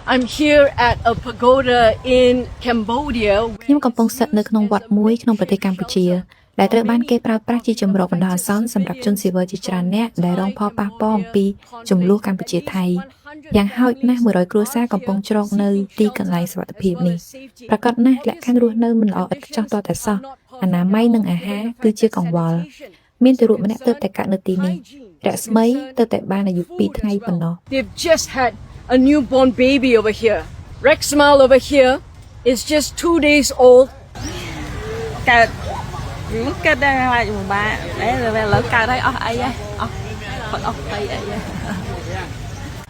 I'm here at a pagoda in Cambodia. ខ្ញុំកំពុងស្ថិតនៅក្នុងវត្តមួយក្នុងប្រទេសកម្ពុជាដែលត្រូវបានគេប្រើប្រាស់ជាជំរកបណ្ដោះអាសន្នសម្រាប់ជនស៊ីវិលជាច្រើនអ្នកដែលរងផលប៉ះពាល់អំពីចំនួនកម្ពុជាថៃយ៉ាងហោចណាស់100គ្រួសារកំពុងជ្រកនៅទីកន្លែងសុវត្ថិភាពនេះប្រកាសណាស់លក្ខខណ្ឌរស់នៅមិនល្អឥតខ្ចោះតតែសោះអនាម័យនិងអាហារគឺជាកង្វល់មានទារកម្នាក់ទើបតែកើតនៅទីនេះរស្មីទើបតែបានអាយុ2ថ្ងៃប៉ុណ្ណោះ They've just had a newborn baby over here. Rex Smile over here is just 2 days old. កើតដែរហើយមួយបាទឥឡូវកើតហើយអស់អីហើយអស់ផុតអស់អី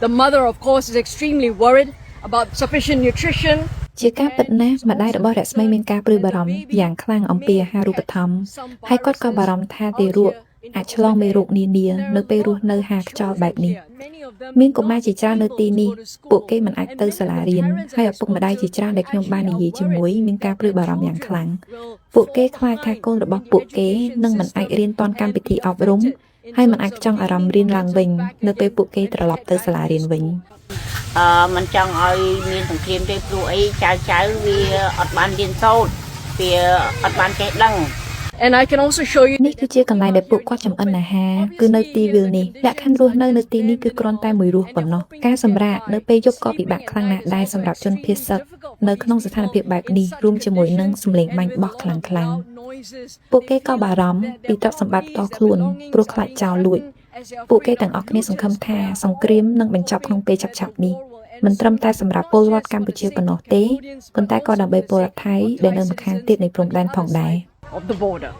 The mother, of course, is extremely worried about sufficient nutrition. ជាការពិតណាស់ម្ដាយរបស់រស្មីមានការព្រួយបារម្ភយ៉ាងខ្លាំងអំពីអាហារូបត្ថម្ភហើយគាត់ក៏បារម្ភថាទារកអាចឆ្លងមេរោគនានានៅពេលរស់នៅហាខ្យល់បែបនេះមានកុមារជាច្រើននៅទីនេះពួកគេមិនអាចទៅសាលារៀនហើយឪពុកម្ដាយជាច្រើនដែលខ្ញុំបាននិយាយជាមួយមានការព្រួយបារម្ភយ៉ាងខ្លាំងពួកគេខ្លាចថាកូនរបស់ពួកគេនឹងមិនអាចរៀនទាន់កម្មវិធីអប់រំហើយមិនអាចចង់អារម្មណ៍រៀនឡើងវិញនៅពេលពួកគេត្រឡប់ទៅសាលារៀនវិញមិនចង់ឲ្យមានសង្គ្រាមទេព្រោះអីចៅវាអត់បានរៀនសូត្រវាអត់បានចេះដឹង And I can also show you នេះគឺជាកន្លែងដែលពួកគាត់ចំអិនអាហារគឺនៅទីវាលនេះលក្ខខណ្ឌរស់នៅទីនេះគឺគ្រាន់តែមួយរស់ប៉ុណ្ណោះការសម្រាកនៅពេលយប់ក៏ពិបាកខ្លាំងណាស់ដែរសម្រាប់ជនភៀសសឹកនៅក្នុងស្ថានភាពបែបនេះរួមជាមួយនឹងសម្លេងបាញ់បោះខ្លាំងពួកគេក៏បារម្ភពីទ្រព្យសម្បត្តិផ្ទាល់ខ្លួនព្រោះខ្លាចចោរលួចពួកគេទាំងអស់គ្នាសង្ឃឹមថាសង្គ្រាមនឹងបញ្ចប់ក្នុងពេលឆាប់ៗនេះមិនត្រឹមតែសម្រាប់ពលរដ្ឋកម្ពុជាប៉ុណ្ណោះទេប៉ុន្តែក៏ដើម្បីពលរដ្ឋថៃដែលនៅម្ខាងទៀតនៃព្រំដែនផងដែរ of the border.